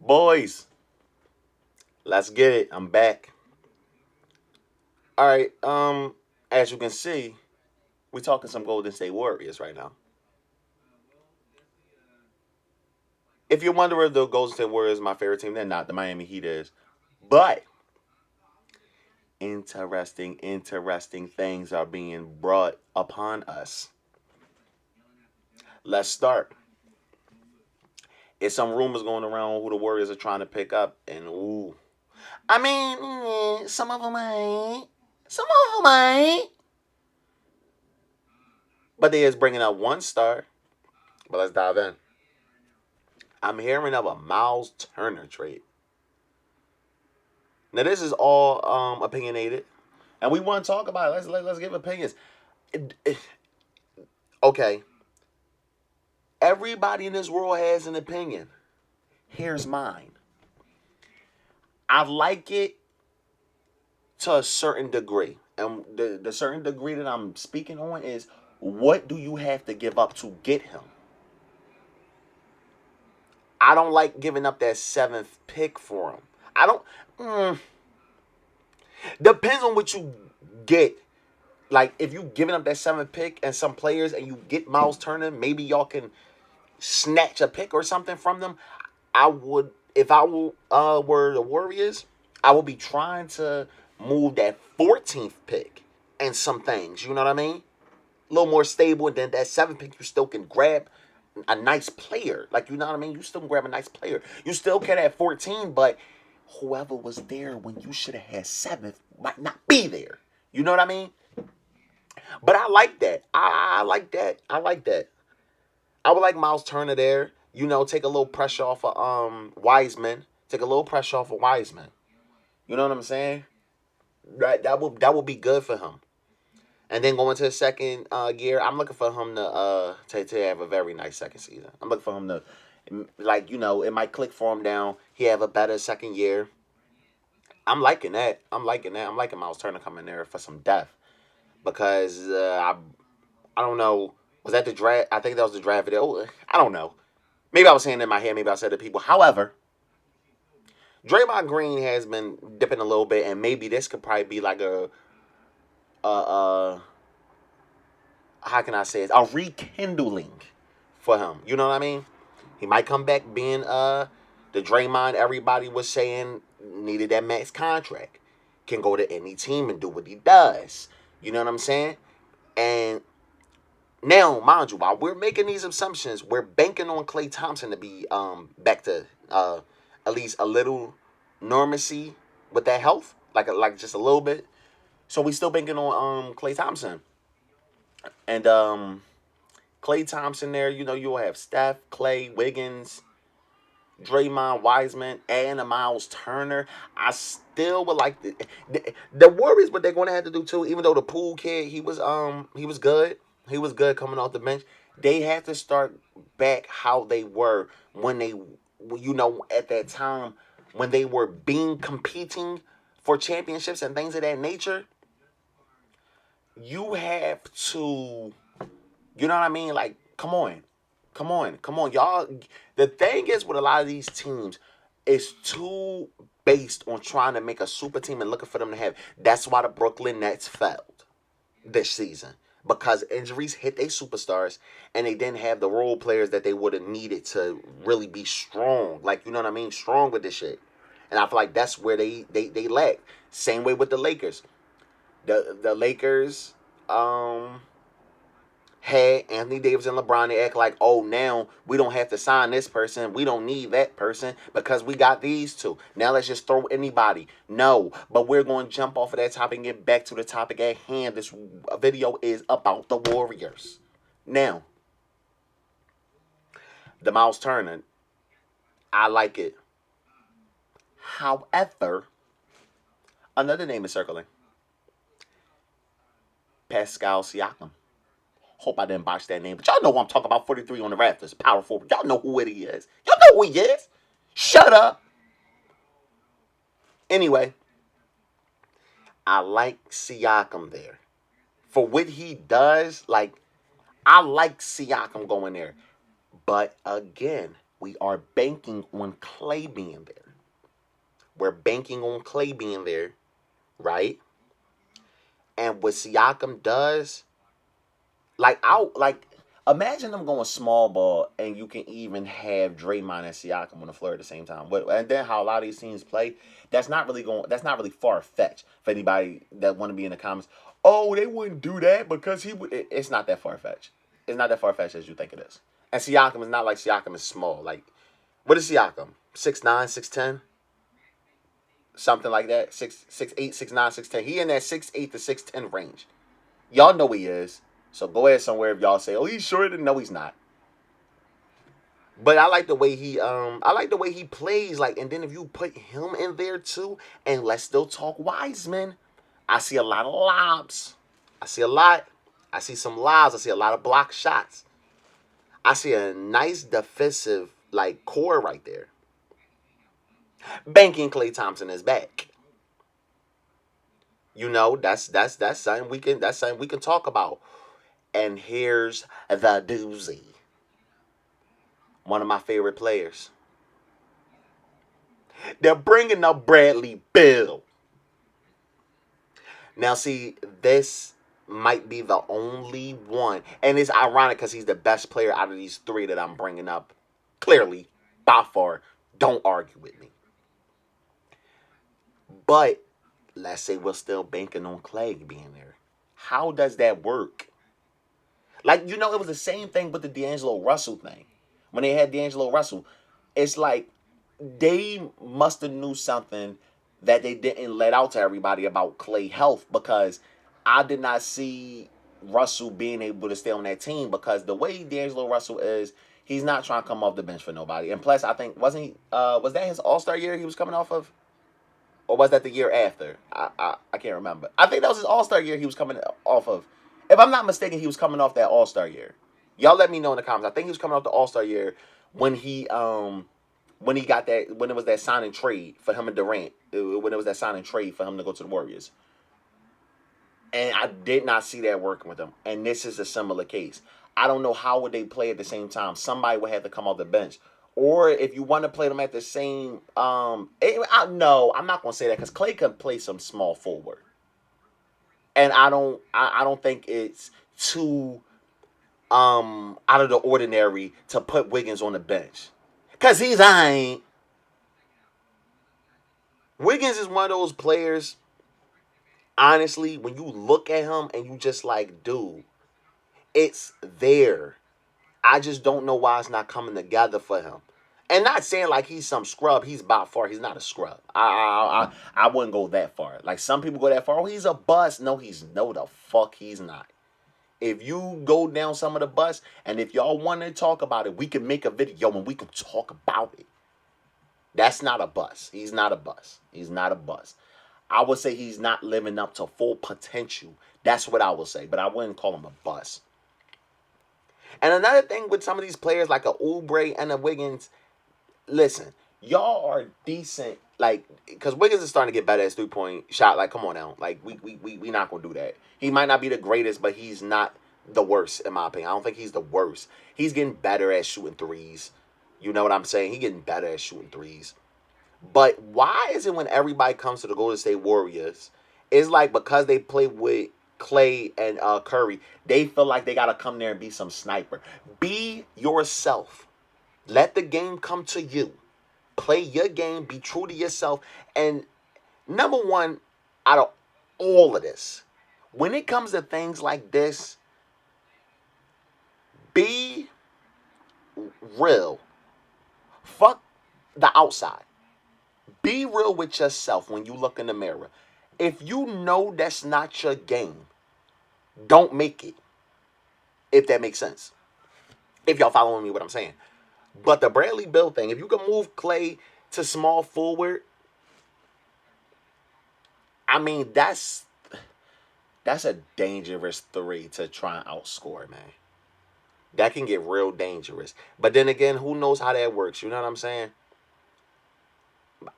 Boys, let's get it. I'm back. All right. As you can see, we're talking some Golden State Warriors right now. If you're wondering if the Golden State Warriors is my favorite team, they're not. The Miami Heat is. But interesting things are being brought upon us. Let's start. It's some rumors going around who the Warriors are trying to pick up, and ooh, I mean, some of them ain't, some of them ain't, but they is bringing up one star. But let's dive in. I'm hearing of a Miles Turner trade. Now this is all opinionated, and we want to talk about it. Let's give opinions. Okay, everybody in this world has an opinion. Here's mine. I like it to a certain degree, and the certain degree that I'm speaking on is what do you have to give up to get him? I don't like giving up that seventh pick for him. I don't. Depends on what you get. Like if you giving up that seventh pick and some players and you get Miles Turner, maybe y'all can snatch a pick or something from them. I would, if I were the Warriors, I would be trying to move that 14th pick and some things. You know what I mean? A little more stable, and then that seventh pick you still can grab a nice player. Like, you know what I mean? You still can grab a nice player. You still can at 14, but whoever was there when you should have had seventh might not be there. You know what I mean? But I like that. I like that. I like that. I would like Miles Turner there. You know, take a little pressure off of Wiseman. Take a little pressure off of Wiseman. You know what I'm saying? That would be good for him. And then going to the second year, I'm looking for him to have a very nice second season. I'm looking for him to, like, you know, it might click for him down. He have a better second year. I'm liking that. I'm liking that. I'm liking Miles Turner coming there for some depth because I don't know. Was that the draft? I think that was the draft video. I don't know. Maybe I was saying it in my head. Maybe I said it to people. However, Draymond Green has been dipping a little bit, and maybe this could probably be like a how can I say it? A rekindling for him. You know what I mean? He might come back being the Draymond everybody was saying needed that max contract. Can go to any team and do what he does. You know what I'm saying? And now, mind you, while we're making these assumptions, we're banking on Klay Thompson to be back to at least a little normacy with that health, like just a little bit. So we still banking on Klay Thompson. And Klay Thompson there, you know, you'll have Steph, Clay, Wiggins, Draymond, Wiseman, and a Miles Turner. I still would like the Warriors. What they're going to have to do too, even though the Poole kid he was good. He was good coming off the bench. They have to start back how they were when they, you know, at that time when they were being competing for championships and things of that nature. You have to, you know what I mean? Like, come on. Come on. Come on. Y'all, the thing is with a lot of these teams, it's too based on trying to make a super team and looking for them to have. That's why the Brooklyn Nets failed this season. Because injuries hit their superstars and they didn't have the role players that they would have needed to really be strong. Like, you know what I mean? Strong with this shit. And I feel like that's where they lack. Same way with the Lakers. The Lakers, had Anthony Davis and LeBron. They act like, oh, now we don't have to sign this person. We don't need that person because we got these two. Now let's just throw anybody. No, but we're going to jump off of that topic and get back to the topic at hand. This video is about the Warriors. Now, the Miles Turner, I like it. However, another name is circling. Pascal Siakam. Hope I didn't botch that name, but y'all know who I'm talking about. 43 on the Raptors, power forward. Y'all know who it is. Y'all know who he is. Shut up. Anyway, I like Siakam there for what he does. Like, I like Siakam going there, but again, We are banking on Clay being there. We're banking on Clay being there, right? And what Siakam does, like imagine them going small ball and you can even have Draymond and Siakam on the floor at the same time. And then how a lot of these teams play, that's not really far fetched for anybody that want to be in the comments. Oh, they wouldn't do that because he would. It's not that far fetched. It's not that far fetched as you think it is. And Siakam is not like Siakam is small. Like, what is Siakam? 6'9", 6'10", something like that. 6'8", 6'9", 6'10". He in that 6'8" to 6'10" range. Y'all know he is. So go ahead somewhere if y'all say, "Oh, he's shorter." No, he's not. But I like the way he plays. Like, and then if you put him in there too, and let's still talk Wiseman. I see a lot of lobs. I see a lot. I see some lobs. I see a lot of block shots. I see a nice defensive like core right there. Banking Klay Thompson is back. You know, that's something we can talk about. And here's the doozy. One of my favorite players. They're bringing up Bradley Beal. Now, see, this might be the only one, and it's ironic because he's the best player out of these three that I'm bringing up. Clearly, by far, don't argue with me. But let's say we're still banking on Clay being there. How does that work? Like, you know, it was the same thing with the D'Angelo Russell thing. When they had D'Angelo Russell, it's like they must have knew something that they didn't let out to everybody about Clay health, because I did not see Russell being able to stay on that team, because the way D'Angelo Russell is, he's not trying to come off the bench for nobody. And plus, I think was that his All-Star year he was coming off of? Or was that the year after? I can't remember. I think that was his All-Star year he was coming off of. If I'm not mistaken, he was coming off that All-Star year. Y'all let me know in the comments. I think he was coming off the All-Star year when he got that, when it was that sign and trade for him and Durant. When it was that sign and trade for him to go to the Warriors. And I did not see that working with him. And this is a similar case. I don't know how would they play at the same time. Somebody would have to come off the bench. Or if you want to play them at the same, no, I'm not gonna say that because Clay can play some small forward, and I don't think it's too out of the ordinary to put Wiggins on the bench, cause I ain't. Wiggins is one of those players. Honestly, when you look at him and you just like, dude, it's there. I just don't know why it's not coming together for him. And not saying like he's some scrub. He's by far. He's not a scrub. I wouldn't go that far. Like some people go that far. Oh, he's a bust. No the fuck he's not. If you go down some of the bus, and if y'all want to talk about it, we can make a video and we can talk about it. That's not a bust. He's not a bust. He's not a bust. I would say he's not living up to full potential. That's what I would say. But I wouldn't call him a bust. And another thing with some of these players like a Oubre and a Wiggins, listen, y'all are decent. Like, because Wiggins is starting to get better at 3-point shot. Like, come on now. Like, we not going to do that. He might not be the greatest, but he's not the worst, in my opinion. I don't think he's the worst. He's getting better at shooting threes. You know what I'm saying? He's getting better at shooting threes. But why is it when everybody comes to the Golden State Warriors, it's like because they play with Clay and Curry, they feel like they got to come there and be some sniper. Be yourself. Let the game come to you. Play your game. Be true to yourself. And number one, out of all of this, when it comes to things like this, be real. Fuck the outside. Be real with yourself when you look in the mirror. If you know that's not your game, don't make it. If that makes sense. If y'all following me what I'm saying. But the Bradley Beal thing, if you can move Clay to small forward, I mean, that's a dangerous three to try and outscore, man. That can get real dangerous. But then again, who knows how that works? You know what I'm saying?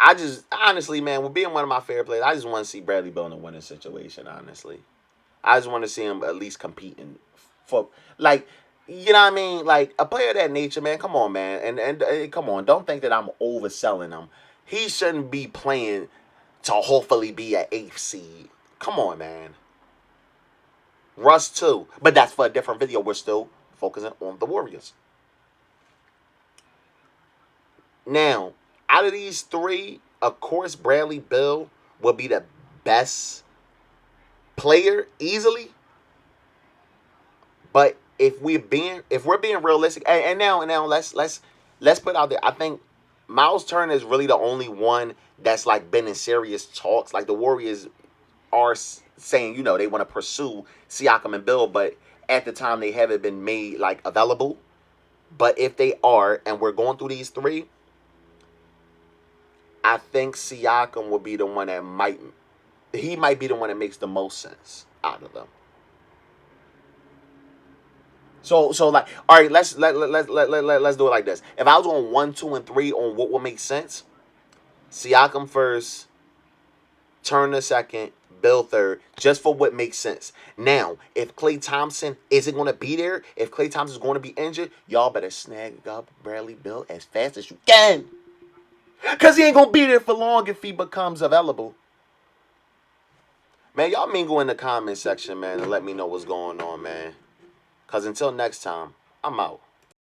I just, honestly, man, with being one of my favorite players, I just want to see Bradley Beal in a winning situation, honestly. I just want to see him at least competing for, like, You know what I mean? Like a player of that nature, man. Come on, man. And come on, don't think that I'm overselling him. He shouldn't be playing to hopefully be an eighth seed. Come on, man. Russ too, but that's for a different video. We're still focusing on the Warriors. Now, out of these three, of course, Bradley Beal will be the best player easily. But if we're being realistic, and now let's put out there. I think Miles Turner is really the only one that's like been in serious talks. Like the Warriors are saying, they want to pursue Siakam and Bill, but at the time they haven't been made like available. But if they are, and we're going through these three, I think Siakam will be the one that might be the one that makes the most sense out of them. So like, all right, let's do it like this. If I was on 1, 2, and 3 on what would make sense, Siakam first, Turner second, Bill third, just for what makes sense. Now, if Klay Thompson isn't going to be there, if Klay Thompson is going to be injured, y'all better snag up Bradley Bill as fast as you can. Because he ain't going to be there for long if he becomes available. Man, y'all mingle in the comment section, man, and let me know what's going on, man. Because until next time, I'm out.